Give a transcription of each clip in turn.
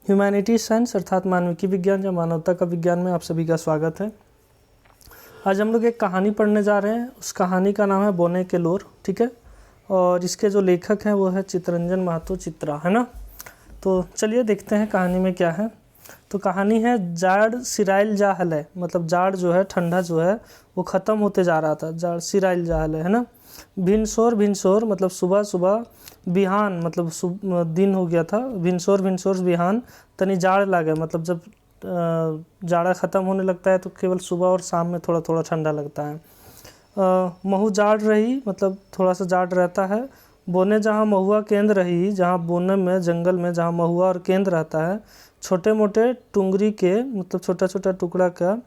Humanities science अर्थात मानविकी विज्ञान या मानवता का विज्ञान में आप सभी का स्वागत है। आज हम लोग एक कहानी पढ़ने जा रहे हैं। उस कहानी का नाम है बोने के लोर, ठीक है। और इसके जो लेखक हैं वो है चित्तरंजन महतो चित्रा, है ना। तो चलिए देखते हैं कहानी में क्या है। तो कहानी है जाड़ सिराइल जा हले, मतलब जाड़ जो है, ठंडा जो है वो ख़त्म होते जा रहा था। जाड़ सिराइल जा हले, है ना। भिनसोर भिनसोर मतलब सुबह सुबह, बिहान मतलब दिन हो गया था। भिनसोर भिनसोर बिहान तनी जाड़ लागे, मतलब जब जाड़ा ख़त्म होने लगता है तो केवल सुबह और शाम में थोड़ा थोड़ा ठंडा लगता है। महू जाड़ रही, मतलब थोड़ा सा जाड़ रहता है। बोने जहाँ महुआ केंद्र रही, जहाँ बोने में जंगल में जहाँ महुआ और केंद्र रहता है, छोटे मोटे टुंगरी के मतलब छोटा छोटा टुकड़ा का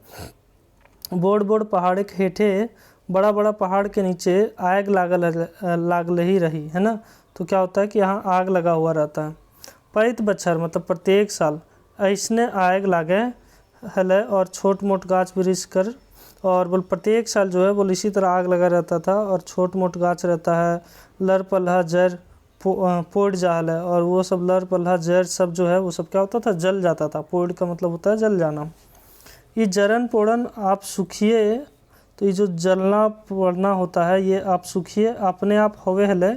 बोड़ बोड़ पहाड़ के हेठे, बड़ा बड़ा पहाड़ के नीचे आग लागल ही रही, है ना। तो क्या होता है कि यहाँ आग लगा हुआ रहता है। पैत बच्छर मतलब प्रत्येक साल ऐसने आग लागे हले और छोट मोट गाछ वृक्ष कर, और बोल प्रत्येक साल जो है बोल इसी तरह आग लगा रहता था और छोट मोट गाछ रहता है। लर पल्हा जड़ पोड़ जाल है, और वो सब लर पल्हा जड़ सब जो है वो सब क्या होता था, जल जाता था। पोड़ का मतलब होता है जल जाना। ये जरन पोड़न आप सुखिए, तो ये जो जलना पड़ना होता है ये आप सुखिए अपने आप होवे हले,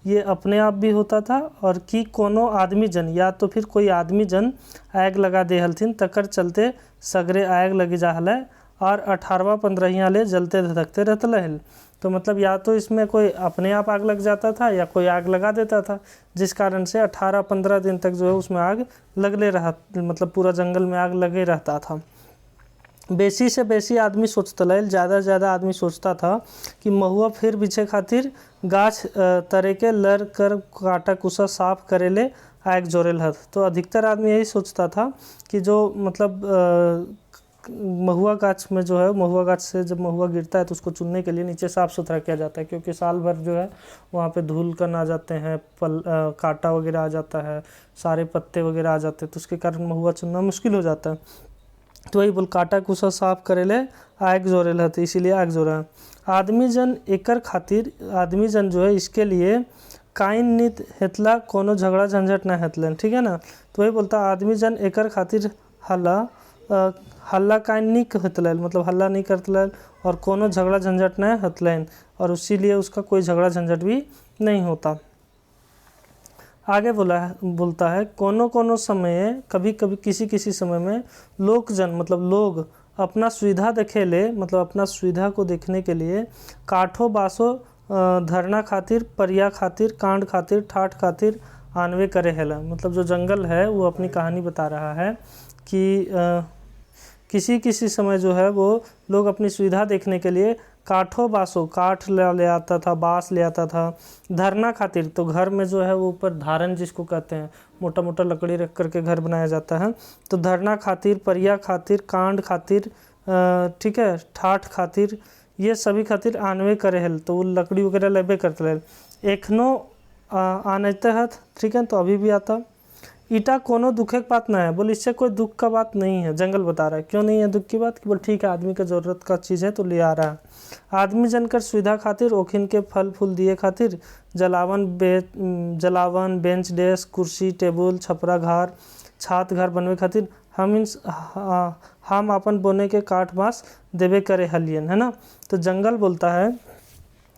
ये अपने आप भी होता था। और कि कोनो आदमी जन, या तो फिर कोई आदमी जन आग लगा दे हलथिन, तकर चलते सगरे आग लगे जा हले और 18वां 15 ले जलते धधकते रहते हल। तो मतलब या तो इसमें कोई अपने आप आग लग जाता था या कोई आग लगा देता था, जिस कारण से 18-15 दिन तक जो है उसमें आग लगले रहा, मतलब पूरा जंगल में आग लगे रहता था। बेसी से बेसी आदमी सोचता है, ज़्यादा से ज़्यादा आदमी सोचता था कि महुआ फिर बिछे खातिर गाछ तरे के लर कर काटा कुसा साफ करे ले आग जोरेल हथ। तो अधिकतर आदमी यही सोचता था कि जो मतलब महुआ गाछ में जो है, महुआ गाछ से जब महुआ गिरता है तो उसको चुनने के लिए नीचे साफ़ सुथरा किया जाता है, क्योंकि साल भर जो है वहाँ पे धूल कण आ जाते हैं, कांटा वगैरह आ जाता है, सारे पत्ते वगैरह आ जाते हैं, तो उसके कारण महुआ चुनना मुश्किल हो जाता है। तो वही बोल काटा कुसा साफ करे ले आग जोरेल है, तो इसीलिए आग जोरा। आदमी जन एकर खातिर, आदमी जन जो है इसके लिए काइन नित हेतला, कोनो झगड़ा झंझट ना हेतलन, ठीक है ना। तो वही बोलता आदमी जन एकर खातिर हल्ला काइन नहीं हेतलन, मतलब हल्ला नहीं करतलन और कोनो झगड़ा झंझट ना हेतलन, और इसीलिए उसका कोई झगड़ा झंझट भी नहीं होता। आगे बोलता है कोनो कोनो समय, कभी कभी किसी किसी समय में लोकजन मतलब लोग अपना सुविधा देखे ले, मतलब अपना सुविधा को देखने के लिए काठो बासो धरना खातिर, परिया खातिर, कांड खातिर, ठाठ खातिर आनवे करे हेला। मतलब जो जंगल है वो अपनी कहानी बता रहा है कि किसी किसी समय जो है वो लोग अपनी सुविधा देखने के लिए काठो बासो, काठ ले आता था, बाँस ले आता था। धरना खातिर, तो घर में जो है वो ऊपर धारन जिसको कहते हैं, मोटा मोटा लकड़ी रख करके घर बनाया जाता है, तो धरना खातिर, परिया खातिर, कांड खातिर, ठीक है, ठाठ खातिर, ये सभी खातिर आनवे करे हल। तो वो लकड़ी वगैरह लेबे करते हल। एखनो आनते हथ, ठीक है, तो अभी भी आता। ईटा कोनो दुखे की बात ना है, बोल इससे कोई दुख का बात नहीं है। जंगल बता रहा है क्यों नहीं है दुख की बात, कि बोल ठीक है आदमी का ज़रूरत का चीज़ है तो ले आ रहा है। आदमी जनकर सुविधा खातिर, ओखिन के फल फूल दिए खातिर, जलावन बेंच डेस्क कुर्सी टेबुल छपरा घर छात घर बनवे खातिर हम अपन बोने के काठ बाँस देवे करे हलियन, है ना। तो जंगल बोलता है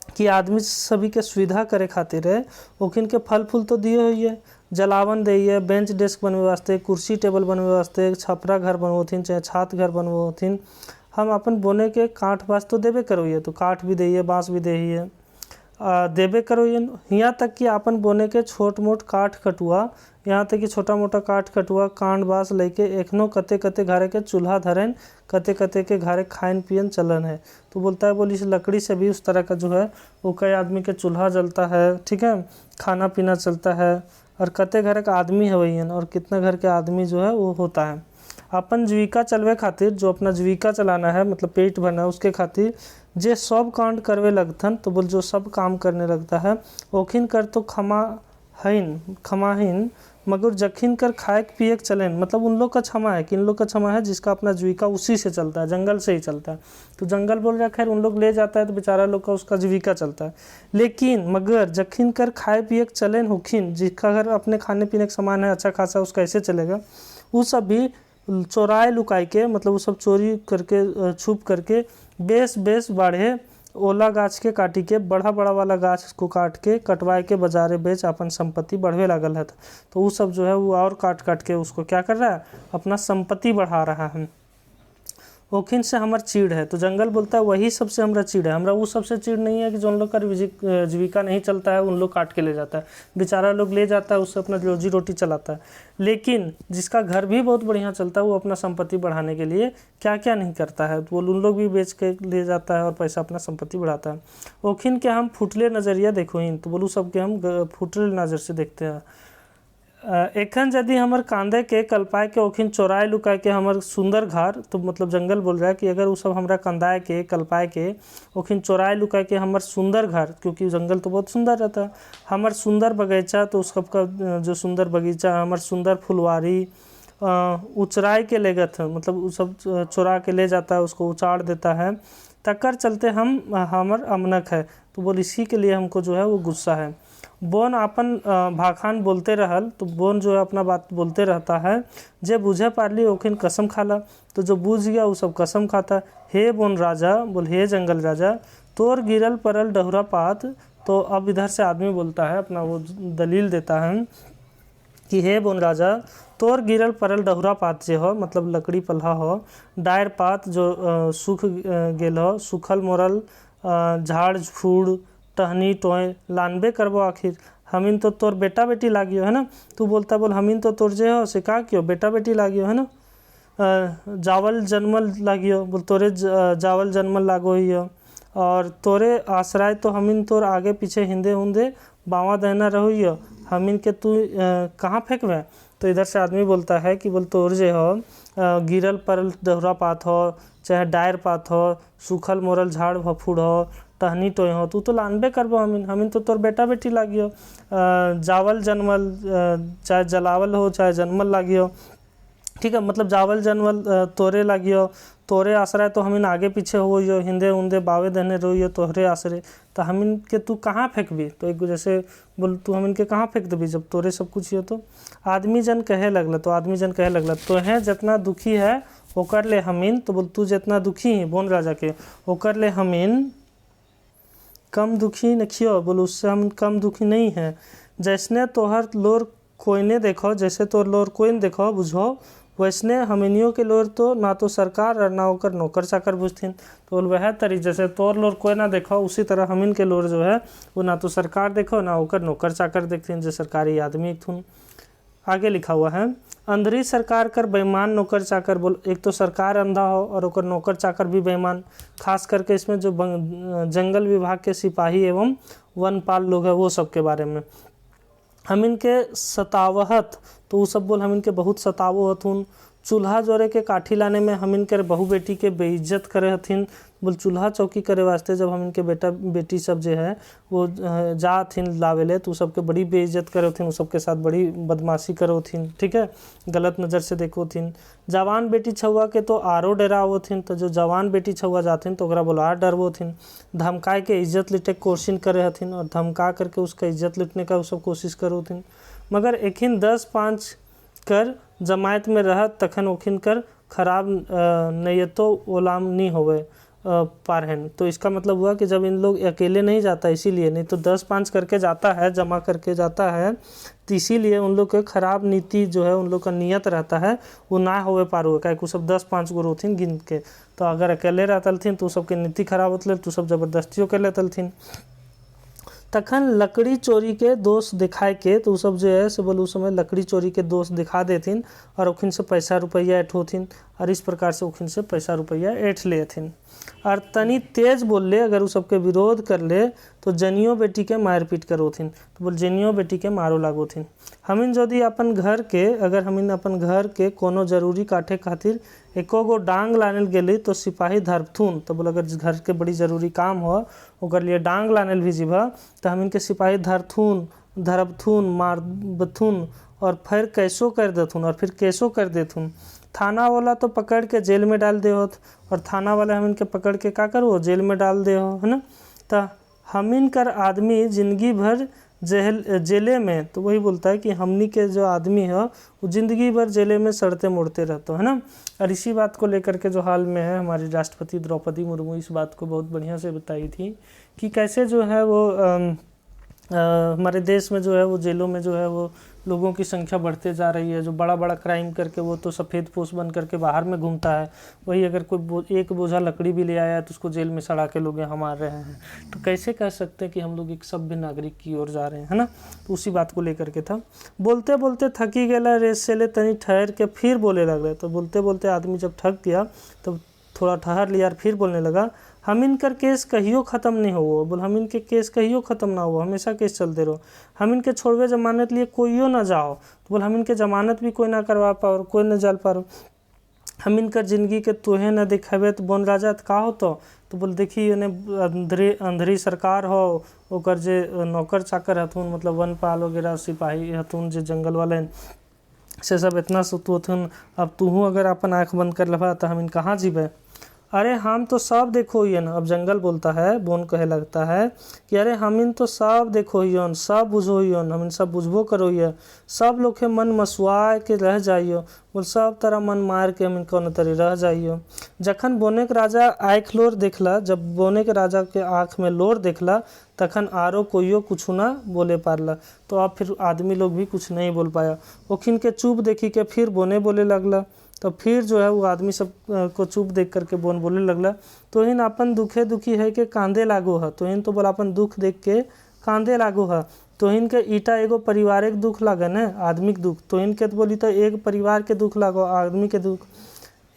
कि आदमी सभी के सुविधा करे खातिर है, ओखिन के फल फूल तो दिए हुई है, जलावन दिए, बेंच डेस्क बनवे वास्ते, कुर्सी टेबल बनवे वास्ते, छपरा घर बनवोथिन चाहे छात घर बनवोथिन, हम अपन बोने के काठ बाँस तो देवे करोइए, तो काठ भी दिए बाँस भी दिए देवे करोइए। यहाँ तक कि अपन बोने के छोट मोट काठ कटुआ, यहाँ तक कि छोटा मोटा काठ कटुआ कांड बाँस लेके एखनो कते कते घरे के चूल्हा धरेन, कते कते के घरे खाइन पियन चलन है। तो बोलता है बोली इस लकड़ी से भी उस तरह का जो है वो कई आदमी के चूल्हा जलता है, ठीक है, खाना पीना चलता है, और कते घर का आदमी है वही, और कितना घर के आदमी जो है वो होता है। अपन जीविका चलवे खातिर, जो अपना जीविका चलाना है मतलब पेट भरना है, उसके खातिर जे सब कांड करवे लगथन, तो बोल जो सब काम करने लगता है, ओखिन कर तो खमाहीन मगर जखिन कर खाए पिए चलेन, मतलब उन लोग का क्षमा है कि इन लोग का क्षमा है जिसका अपना जीविका उसी से चलता है, जंगल से ही चलता है। तो जंगल बोल रहा है, खैर उन लोग ले जाता है तो बेचारा लोग का उसका जीविका चलता है। लेकिन मगर जखिन कर खाए पिए चलेन होखिन, जिसका घर अपने खाने पीने का सामान है अच्छा खासा, उसका ऐसे चलेगा। वो सब भी चोराए लुकाई के, मतलब वो सब चोरी करके छुप करके बेस बेस बाढ़े ओला गाछ के काटी के, बड़ा बड़ा वाला गाछ को काट के कटवाए के बाजारे बेच अपन संपत्ति बढ़वे लागल है। तो वो सब जो है वो और काट काट के उसको क्या कर रहा है, अपना संपत्ति बढ़ा रहा है। ओखिन से हमार चीड़ है, तो जंगल बोलता है वही सबसे हमारा चीड़ है। हमारा वो सबसे चीड़ नहीं है कि जो उन लोग का जीविका नहीं चलता है, उन लोग काट के ले जाता है, बेचारा लोग ले जाता है, उससे अपना रोजी रोटी चलाता है। लेकिन जिसका घर भी बहुत बढ़िया चलता है, वो अपना संपत्ति बढ़ाने के लिए क्या क्या नहीं करता है, तो वो उन लोग भी बेच के ले जाता है और पैसा अपना संपत्ति बढ़ाता है। ओखिन के हम फुटले नज़रिया देखो ही, तो बोलू सबके हम फुटले नज़र से देखते हैं। एखन यदि हमर कांदे के कल्पाए के ओखिन चोराए लुकाए के हमर सुंदर घर, तो मतलब जंगल बोल रहा है कि अगर वो सब हमरा कंदाए के कल्पाए के ओखिन चोराए लुकाए के हमर सुंदर घर, क्योंकि जंगल तो बहुत सुंदर रहता है, हमर सुंदर बगीचा, तो उस सबका जो सुंदर बगीचा, हमर सुंदर फुलवारी उचराए के ले गए थे, मतलब वो सब चुरा के ले जाता है, उसको उचाड़ देता है। तकर चलते हमर अमनक है, तो बोल इसी के लिए हमको जो है वो गुस्सा है। बोन अपन भाखान बोलते रहल, तो बोन जो है अपना बात बोलते रहता है। जे बुझे पारली ओखिन कसम खाला, तो जो बूझ गया वो सब कसम खाता। हे बोन राजा, बोल हे जंगल राजा, तोर गिरल परल डहुरा पात। तो अब इधर से आदमी बोलता है, अपना वो दलील देता है कि हे बोन राजा, तोर गिरल परल डहुरा पात जे हो, मतलब लकड़ी पल्हा हो, डायर पात जो सूख गेल हो, सूखल मोरल झाड़ फूड़ टहनी टोय लानबे करबो आखिर। हमीन तो तोर बेटा बेटी लागियो है ना। तू बोलता बोल हमीन तो तोर जे हो से का क्यों बेटा बेटी लागियो है ना। जावल जन्मल लागियो, बोल तोरे जावल जन्मल लागो ही हो, और तोरे आश्रय तो हमीन तोर आगे पीछे हिंदे हुंदे बावा दहना रहो, हमीन के तू कहाँ फेंकवे। तो इधर से आदमी बोलता है कि बोल तोर जे हो गिरल परल डहुरा पात हो, चाहे डायर पात हो, सूखल मोरल झाड़ फफूड़ हो, टहनी टोय हो, तू तो लानबे करबो हमीन तो तोर बेटा बेटी लागियो। जावल जन्मल, चाहे जलावल हो चाहे जन्मल लागियो, ठीक है, मतलब जावल जन्मल तोरे लागियो, तोरे आश्रय तो हमीन आगे पीछे हो, हिंदे उंदे बावे दहने रहियो तोहरे आश्रय, तो हमीन के तू कहाँ फेंकबी। तो एक जैसे बोल तू हमीन के कहाँ फेंक देबी जब तोरे सब कुछ हो। तो आदमी जन कहे लगल, तो आदमी जन कहे लगल, तो है जितना दुखी है ओकर ले हमीन, तो बोल तू जितना दुखी है बोन राजा के ओकर ले हमीन कम दुखी नखियो, बोल उससे हम कम दुखी नहीं है। जैसने तोहर लोर कोयने देखो, जैसे तोर लोर कोइन देखो बुझो, वैसने हमीनियों के लोर तो ना तो सरकार और ना होकर नौकर चाकर बुझथिन। तो वह तरी जैसे तोर लोर कोई ना देखो, उसी तरह हमीन के लोर जो है वो ना तो सरकार देखो ना होकर नौकर चाकर देखथिन, जो सरकारी आदमी एक थुन। आगे लिखा हुआ है, अंधरी सरकार कर बेईमान नौकर चाकर। बोल एक तो सरकार अंधा हो और ओकर नौकर चाकर भी बेईमान, खास करके इसमें जो जंगल विभाग के सिपाही एवं वनपाल लोग हैं वो सब के बारे में। हम इनके सतावहत, तो वो सब बोल हम इनके बहुत सतावो हथुन। चूल्हा जोरे के काठी लाने में हम इनके बहू बेटी के बेइज्जत करे हथिन। बोल चूल्हा चौकी करे वास्ते जब हम इनके बेटा बेटी सब जो है वो जा हथिन लावेले, तो सबके बड़ी बेइज्जत करे हथिन, उस सबके साथ बड़ी बदमाशी करे हथिन, ठीक है, गलत नज़र से देखो हथिन। जवान बेटी छुआ के तो आरो डरावो हथिन, तो जो जवान बेटी छुआ जाथिन तो ओकरा बोल आर डरवो हथिन। धमकाए के इज्जत लिटे कोशिश करे हथिन, और धमका करके उसका इज्जत लिटने का वो सब कोशिश करे हथिन। मगर एखिन 10-5 कर जमायत में रहत तखन ओखिन कर खराब नैयतो ओलाम नहीं होवे पारहन। तो इसका मतलब हुआ कि जब इन लोग अकेले नहीं जाता इसीलिए, नहीं तो 10-5 करके जाता है, जमा करके जाता है, तो इसीलिए उन लोग के खराब नीति जो है उन लोग का नियत रहता है वो ना होवे पार हुए, क्या सब 10-5 गो रोथिन गिन के। तो अगर अकेले रहतलथिन तो सबके नीति खराब होतले, तो सब जबरदस्तियों कर लेतलथिन। तखन लकड़ी चोरी के दोष दिखाए के, तो सब जो है से बोल उस समय लकड़ी चोरी के दोष दिखा देथिन और ओखिन से पैसा रुपया ऐठ होथिन, और इस प्रकार से ओखिन से पैसा रुपया ऐठ लेथिन। और तनी तेज बोल ले अगर वो सबके विरोध कर ले तो जनियो बेटी के मारपीट करोथिन, तो बोल जनियो बेटी के मारो लागोथिन। हमीन यदि अपन घर के अगर हमीन अपन घर के कोनो जरूरी काटे खातिर एको गो डांग लाने गेली तो सिपाही धरथुन, तो बोल अगर घर के बड़ी जरूरी काम हो ओकर लिए डांग लाने भी जीभा तो हमीन के सिपाही धरथुन धरबथुन मारबथुन और फिर कैसो कर देथुन और फिर कैसो कर देथुन। थाना वाला तो पकड़ के जेल में डाल दे होत और थाना वाला हम इनके पकड़ के का करो जेल में डाल दे हो, है ना। तो हम इनकर आदमी ज़िंदगी भर जेले में, तो वही बोलता है कि हमनी के जो आदमी है वो ज़िंदगी भर जेले में सड़ते मुड़ते रहते है ना। और इसी बात को लेकर के जो हाल में है हमारी राष्ट्रपति द्रौपदी मुर्मू इस बात को बहुत बढ़िया से बताई थी कि कैसे जो है वो हमारे देश में जो है वो जेलों में जो है वो लोगों की संख्या बढ़ते जा रही है। जो बड़ा बड़ा क्राइम करके वो तो सफ़ेद पोश बन करके बाहर में घूमता है, वही अगर कोई एक बोझा लकड़ी भी ले आया है तो उसको जेल में सड़ा के लोग यहाँ मार रहे हैं। तो कैसे कह सकते हैं कि हम लोग एक सभ्य नागरिक की ओर जा रहे हैं, है ना। तो उसी बात को लेकर के था। बोलते बोलते थकी गया रेस से ले तनी ठहर के फिर बोले लग रहे। तो बोलते बोलते आदमी जब थक गया तो थोड़ा ठहर लिया और फिर बोलने लगा, हम इनकर केस कहियो ख़त्म नहीं हो। बोल हम इनके केस कहियो ख़त्म ना हो, हमेशा केस चलते रहो। हम इनके छोड़वे जमानत लिए कोईयो ना जाओ। तो बोल हम इनके जमानत भी कोई ना करवा पाओ, कोई ना जाल पाओ। हम इनकर ज़िंदगी के तोहे न दिखावे तो बन राजा का हो। तो बोल देखी अंधरी सरकार हो, ओकर जे नौकर चाकर हथुन, मतलब वनपाल वगैरह सिपाही हथुन जे जंगल वाले से सब इतना सुतुन। अब तूहू अगर अपन आँख बंद कर लबा तो हम इन कहाँ जीवे। अरे हम तो सब देखो ही न। अब जंगल बोलता है, बोन कहे लगता है कि अरे हम इन तो सब देखो ही, सब बुझो ही, हम इन सब बुझबो करो ही। सब लोग के मन मसुआ के रह जाइयो। बोल सब तरह मन मार के हम इनको तरी रह जाइयो। जखन बोने के राजा आँख लोर देखला, जब बोने के राजा के आँख में लोर देखला तखन आरो कोईयो कुछ ना बोले पारला। तो अब फिर आदमी लोग भी कुछ नहीं बोल पाया। ओखिन के चुप देखी के फिर बोने बोले लगला। तो फिर जो है वो आदमी सब को चुप देख करके बोन बोले लगला, तो इन अपन दुखे दुखी है के कांदे लागो है। तो इन तो बोला अपन दुख देख के कांदे लागो है। तो इनके ईटा एगो पारिवारिक दुख लागे न, आदमिक दुख। तो इनके तो बोली तो एक परिवार के दुख लागो, आदमी के दुख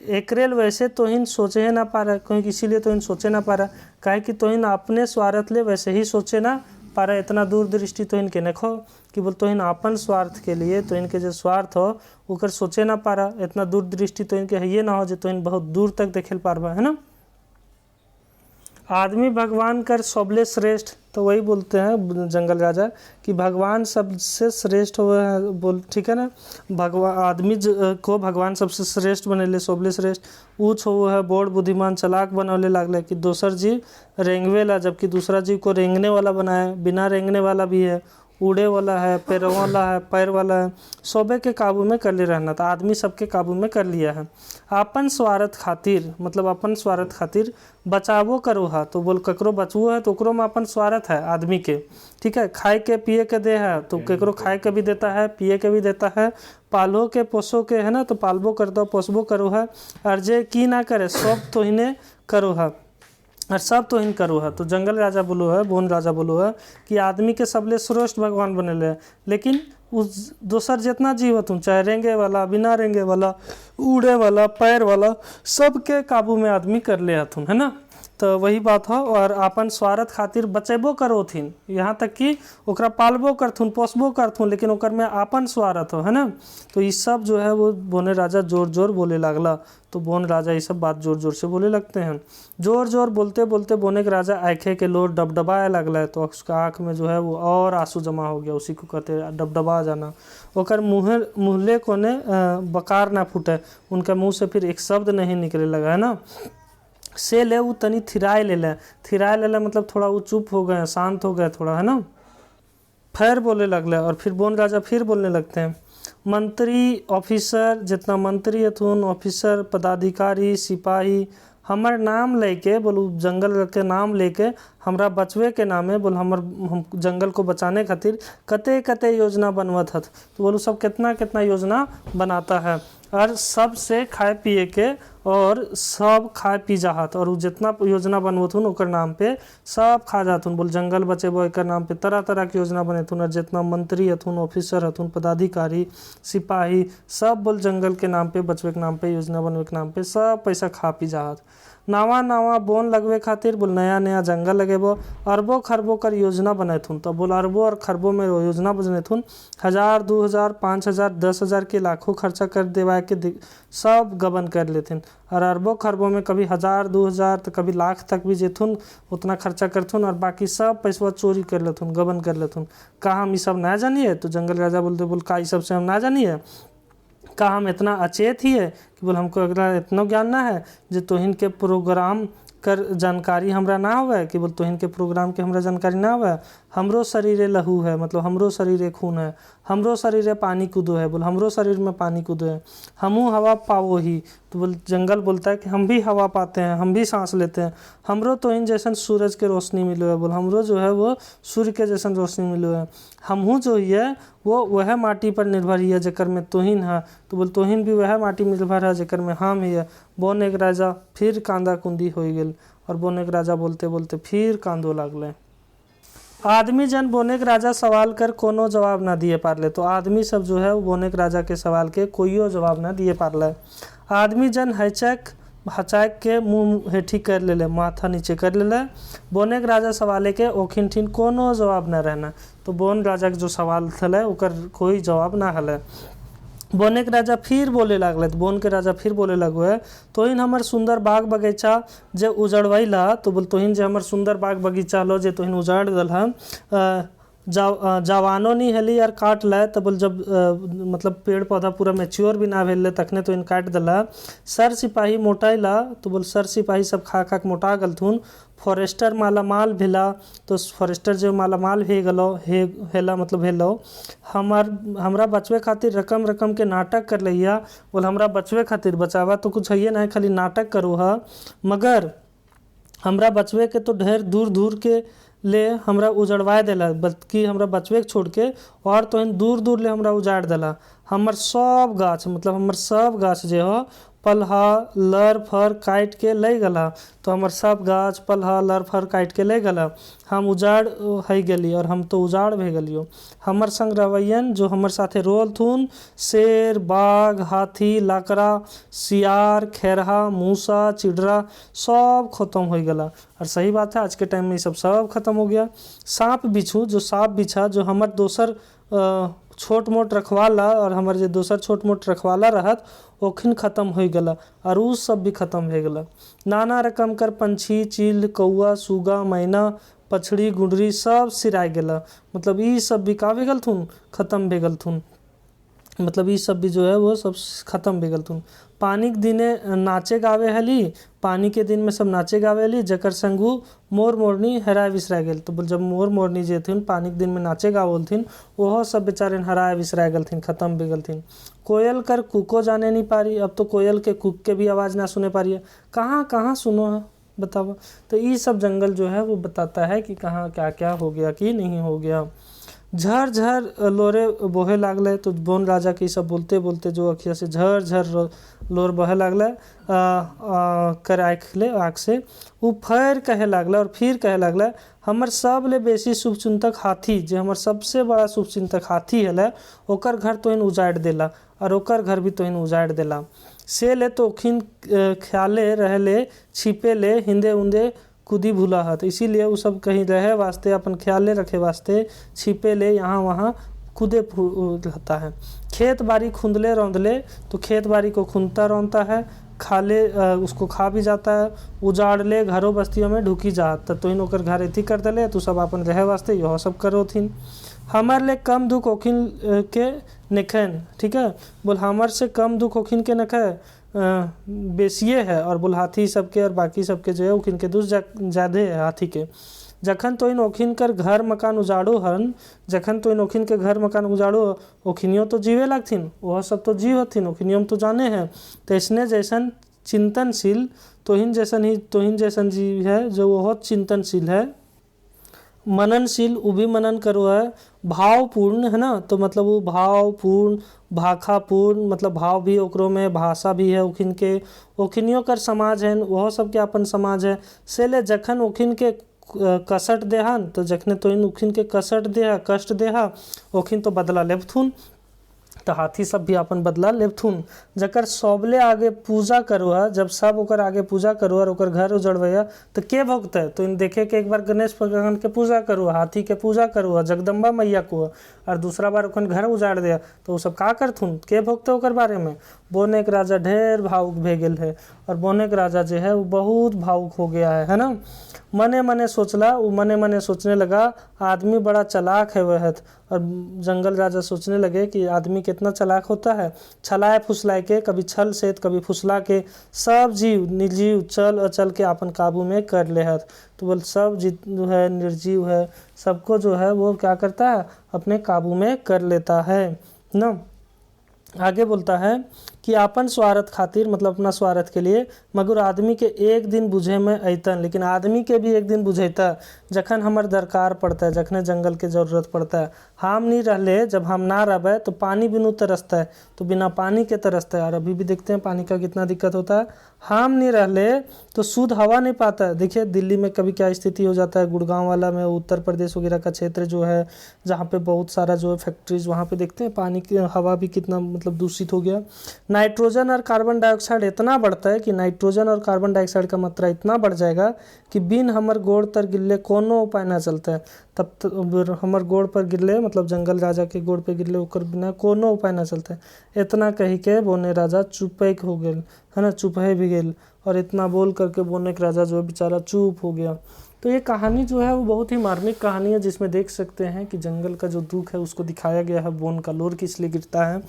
एकरेल वैसे तो इन सोचे ना पा रहा, क्योंकि इसीलिए तो इन सोचे ना पा रहा काहे कि तो इन अपने स्वार्थ ले वैसे ही सोचे ना पा रहा। इतना दूरदृष्टि तो इनके नखो कि बोल तो इन अपन स्वार्थ के लिए, तो इनके जो स्वार्थ हो ओकर सोचे ना पा रहा। इतना दूरदृष्टि तो इनके है ये ना हो जो तो इन बहुत दूर तक देखेल पारबा, है ना। आदमी भगवान कर सबले श्रेष्ठ। तो वही बोलते हैं जंगल राजा कि भगवान सबसे श्रेष्ठ हुए हैं। बोल ठीक है ना, भगवान आदमी को भगवान सबसे श्रेष्ठ बनेले, सबले श्रेष्ठ ऊँच हो है, बोड़ बुद्धिमान चलाक बनौले लागले कि दोसर जीव रेंगवे ला, जबकि दूसरा जीव को रेंगने वाला बनाए। बिना रेंगने वाला भी है, उड़े वाला है, पैरों वाला है, पैर वाला है, सोबे के काबू में कर ले रहना। था आदमी सबके काबू में कर लिया है। अपन स्वार्थ खातिर, मतलब अपन स्वार्थ खातिर बचावो करो है। तो बोल ककरो बचवो है तो ओकरो में अपन स्वार्थ है आदमी के, ठीक है। खाए के पिए के दे है तो केकरो खाए के भी देता है, पिए के भी देता है। पालो के पोसो के है ना, तो पालबो कर दो, पोसबो करो है। और जे की ना करे सब तो इन्हें करो है, और सब तो इन करो है। तो जंगल राजा बोलो है, बोन राजा बोलो है कि आदमी के सबले श्रेष्ठ भगवान बनेले है। लेकिन उस दोसर जितना जीव तुम, चाहे रेंगे वाला, बिना रेंगे वाला, उड़े वाला, पैर वाला, सबके काबू में आदमी कर ले हथुन, है ना। तो वही बात हो। और अपन स्वार्थ खातिर बचेबो करोथिन, यहाँ तक कि ओकरा पालबो करथुन, पोसबो करथुन, लेकिन ओकर में अपन स्वार्थ हो, है ना। तो ये सब जो है वो बोने राजा जोर जोर बोले लागला। तो बोन राजा ये सब बात जोर जोर से बोले लगते हैं। जोर जोर बोलते बोलते बोने के राजा आँखें के लोर डबडबाए लगला है। तो उसका आँख में जो है वो और आंसू जमा हो गया, उसी को कहते हैं डबडबा जाना। ओकर मुँहले कोने बकार ना फूटे, उनका मुँह से फिर एक शब्द नहीं निकले लगा, है ना। से ले वो तनी थिराए ले मतलब थोड़ा वो चुप हो गए, शांत हो गए थोड़ा, है ना। फिर बोले लगले, और फिर बोन राजा फिर बोलने लगते हैं। मंत्री ऑफिसर, जितना मंत्री हथुन, ऑफिसर, पदाधिकारी, सिपाही, हमार नाम लेके बोलू, जंगल के नाम लेके हमरा बचवे के नामे बोल हम जंगल को बचाने खातिर कते कते योजना बनवत हथ। तो बोलू सब कितना कितना योजना बनाता है, और सब से खाए पिए के, और सब खाए पी जाहत। और जितना योजना बनवथुन ओकर नाम पे सब खा जाथुन। बोल जंगल बचेबो एकर नाम पे तरह तरह की योजना बनेथुन। और जितना मंत्री हथुन, ऑफिसर हथुन, पदाधिकारी, सिपाही, सब बोल जंगल के नाम पे, बचवे के नाम पे, योजना बनवे के नाम पे सब पैसा खा पी जाहत। नवा नवा बोन लगवे खातिर बोल नया नया जंगल लगेबो, अरबों खरबों कर योजना बनेथुन। तो बोल अरबों और खरबों में योजना बनेथुन। 1000, 2000, 5000, 10,000 के लाखों खर्चा कर देवा के सब गबन कर लेथिन। और अरबों खरबों में कभी 1000 2000 तो कभी लाख तक भी जेथुन उतना खर्चा करथुन और बाकी सब पैसा चोरी कर लेथुन, गबन कर लेथुन। का हम ये सब ना जानिए? तो जंगल राजा बोलते बोल का ये सब से हम ना जानिए? का हम इतना अचेत ही है कि बोल हमको अगला इतना ज्ञान ना है जो तोहिन के प्रोग्राम कर जानकारी हमरा ना हुआ है कि बोल तोहिन के प्रोग्राम के हमरा जानकारी ना हुआ है। हमरो शरीरे लहू है, मतलब हमरो शरीरे खून है, हमरो शरीरे पानी कूदो है, बोल हमरो शरीर में पानी कूदो है, हमू हवा पावो ही। तो बोल जंगल बोलता है कि हम भी हवा पाते हैं, हम भी सांस लेते हैं, हमरो तोहिन जैसन सूरज के रोशनी मिलो है, बोल हमरो जो है वो सूर्य के जैसन रोशनी मिलो है। हमहू जो ही है वो वह माटी पर निर्भर ही है जेकर में तोहिन है। तो बोल तोहिन भी वह माटी में निर्भर है जेकर में हम ही है। बोन एक राजा फिर कांदा कुंदी हो गेल और बोन एक राजा बोलते बोलते फिर कांदो लागले। आदमी जन बोनेक राजा सवाल कर कोनो जवाब ना दिए पारले। तो आदमी सब जो है वो बोनेक राजा के सवाल के कोईओ जवाब ना दिए पारले। आदमी जन हचाक के मुंह हेठी कर ले, माथा नीचे कर ले। बोनेक राजा सवाले के ओखिन ठिन कोनो जवाब ना रहना। तो बोन राजा के जो सवाल थले ओकर कोई जवाब ना हले। बोने के राजा फिर बोले लागले। तो बोन के राजा फिर बोले लगो है तोहिन हमर सुंदर बाग बगीचा जे उजड़वैला। तो बोल तोहिन जे हमर सुंदर बाग बगीचा लो जे तोहिन उजाड़ दल हम जवानो नहीं हेली यार काट लाए। तो बोल जब मतलब पेड़ पौधा पूरा मैच्योर भी ना भेल तखने तो इन काट दला। सर सिपाही मोटाइला। तो बोल सर सिपाही सब खा खा के मोटा गलथुन। फॉरेस्टर मालामाल भेला। तो फॉरेस्टर जो मालामाल हे गलो हेला मतलब हेलो। हमरा बचवे खातिर रकम रकम के नाटक कर लिया। बोल हमरा बचवे खातिर बचावा तो कुछ है ना, खाली नाटक करो हा। मगर हमरा बचवे के तो ढेर दूर दूर के ले हमरा उजड़वा देला, बल्कि हमरा बचवे के छोड़ के और तो दूर दूर ले हमरा उजाड़ देला। हमर सब गाछ मतलब हमर सब गाछ जे हो पलहा लर फर काट के ले गला। तो हमर सब गाछ पलहा लर फर काट के ले गला। हम उजाड़ है गेली और हम तो उजाड़ भे गलियो। हमर संग रवैयन जो हमर साथे रोल थुन शेर बाघ हाथी लाकड़ा सियार खेरहा मूसा चिड़रा सब खत्म हो गला। और सही बात है आज के टाइम में ये सब खत्म हो गया। सांप बिच्छू जो सांप बिछा जो हमर दोसर छोट मोट रखवाला और हमारे जो दोसर छोट मोट रखवाला रहत ओखिन खत्म हो गला और उ सब भी खत्म हो गला। नाना रकम कर पंछी चील कौआ सुगा मैना पछड़ी गुंडरी सब सिराय गला। मतलब ये सब भी का भेगलथुन खत्म भेगलथुन। मतलब ये सब भी जो है वो सब खत्म भेगलथुन। पानी के दिने नाचे गावे हली, पानी के दिन में सब नाचे गावे हली जकर संगू मोर मोरनी हराए बिसराए गेल। तो जब मोर मोरनी जे थिन पानी के दिन में नाचे गावलथिन वह सब बेचारे हराए बिसराए गलथिन खत्म भी गलथिन। कोयल कर कुको जाने नहीं पारी। अब तो कोयल के कुक के भी आवाज़ ना सुने पारी है। कहाँ कहाँ सुनो है बताओ। तो ये सब जंगल जो है वो बताता है कि कहाँ क्या क्या हो गया कि नहीं हो गया। झर झर लोरे बोहे लागले। तो बोन राजा के सब बोलते बोलते जो अखिया से झर झर लोर बहे लागले कर आँख से वो फिर कहे लागले और फिर कहे लागले हमर सब ले बेसी शुभचिंतक हाथी जे हमर सबसे बड़ा शुभचिंतक हाथी है ओकर घर तो इन उजाड़ देला और ओकर घर भी तो इन उजाड़ देला। से ले तो खिन ख्याले रहले छिपे ले हिंदे उंदे कूदी भूला है। तो इसीलिए वो सब कहीं रहे वास्ते अपन ख्याले रखे वास्ते छिपे ले यहाँ वहाँ कूदे रहता है। खेत बाड़ी खुंदले रौंदले। तो खेत बाड़ी को खुंदता रौंदता है खाले उसको खा भी जाता है। उजाड़ ले घरों बस्तियों में ढुकी जात तो इन ओकर घर एथी कर दले तो सब अपन रहे वास्ते यह सब करो थीन। हमार ले कम दुख ओखिन के नखैन। ठीक है बोल हमार से कम दुख ओखिन के नखे बेसिए है। और बोल हाथी सबके और बाकी सबके जो है ओखिन के दुख ज़्यादा है हाथी के। जखन तो इन ओखिन कर घर मकान उजाड़ो हन जखन तो इन ओखिन के घर मकान उजाड़ो ओखिनियों तो जीवे लगथिन वह सब तो जीव हथिन ओखिनियों तो जाने हैं। तो इसने जैसन चिंतनशील तोहिन जैसन जीव है जो वह चिंतनशील है मननशील वो भी मनन करो है भावपूर्ण है ना। तो मतलब वो भावपूर्ण भाखापूर्ण मतलब भाव भी ओकरों में भाषा भी है ओखिन के ओखिनियों कर समाज है वह सब के अपन समाज है। से ले जखन ओखिन के कसट देहन तो जखने तो इन ओखिन के कसट देहा कष्ट देहा ओखिन तो बदला लेबथुन। तो हाथी सब भी अपन बदला लेबथुन। जकर सबले आगे पूजा करो है जब सब ओकर आगे पूजा करो और ओकर घर उजड़वैया तो के भोगते है। तो इन देखे के एक बार गणेश भगवान के पूजा करो हाथी के पूजा करो जगदम्बा मैया को और दूसरा बार ओखन घर उजाड़ दिया तो वो सब का करथुन के भोगते ओकर बारे में बोनेक राजा ढेर भावुक भे गेल है। और बोनेक राजा जो है वो बहुत भावुक हो गया है ना। मने मने सोचला, वो मने मने सोचने लगा आदमी बड़ा चालाक है वह। और जंगल राजा सोचने लगे कि आदमी कितना चालाक होता है, छलाए फुसलाए के, कभी छल से कभी फुसला के सब जीव निर्जीव चल अचल के अपन काबू में कर ले है। तो बोल सब जो है निर्जीव है सबको जो है वो क्या करता है, अपने काबू में कर लेता है ना। आगे बोलता है कि अपन स्वार्थ खातिर, मतलब अपना स्वार्थ के लिए, मगर आदमी के एक दिन बुझे में अइतन, लेकिन आदमी के भी एक दिन बुझेता जखन हमर दरकार पड़ता है, जखने जंगल के जरूरत पड़ता है। हम नहीं रहले, जब हम ना रहे तो पानी बिनु तरसता है, तो बिना पानी के तरसता है। और अभी भी देखते हैं पानी का कितना दिक्कत होता है। हम नहीं रहले तो शुद्ध हवा नहीं पाता है। देखिए दिल्ली में कभी क्या स्थिति हो जाता है, गुड़गांव वाला में, उत्तर प्रदेश वगैरह का क्षेत्र जो है जहाँ पे बहुत सारा जो है फैक्ट्रीज, वहाँ पे देखते हैं पानी की हवा भी कितना मतलब दूषित हो गया। नाइट्रोजन और कार्बन डाइऑक्साइड इतना बढ़ता है कि नाइट्रोजन और कार्बन डाइऑक्साइड का मात्रा इतना बढ़ जाएगा कि बिन हमर गोड़ तर गिरले कोनो उपाय ना चलता है। तब हमर गोड़ पर गिरले, मतलब जंगल राजा के गोड़ पे गिरले, ओकर बिना कोनो उपाय ना चलता है। इतना कही के बोने राजा चुपैक हो गेल है ना, चुपहे भी गेल। और इतना बोल करके बोनेक राजा जो है बेचारा चुप हो गया। तो ये कहानी जो है वो बहुत ही मार्मिक कहानी है, जिसमें देख सकते हैं कि जंगल का जो दुख है उसको दिखाया गया है, बोन का लोर किस लिए गिरता है।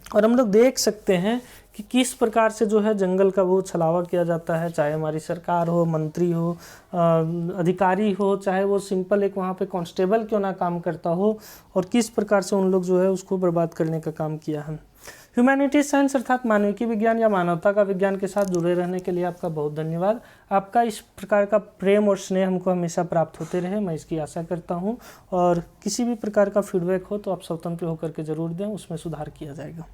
और हम लोग देख सकते हैं कि किस प्रकार से जो है जंगल का वो छलावा किया जाता है, चाहे हमारी सरकार हो, मंत्री हो, अधिकारी हो, चाहे वो सिंपल एक वहाँ पे कांस्टेबल क्यों ना काम करता हो, और किस प्रकार से उन लोग जो है उसको बर्बाद करने का काम किया है। ह्यूमैनिटीज साइंस अर्थात मानविकी विज्ञान या मानवता का विज्ञान के साथ जुड़े रहने के लिए आपका बहुत धन्यवाद। आपका इस प्रकार का प्रेम और स्नेह हमको हमेशा प्राप्त होते रहे, मैं इसकी आशा करता हूँ। और किसी भी प्रकार का फीडबैक हो तो आप स्वतंत्र होकर के ज़रूर दें, उसमें सुधार किया जाएगा।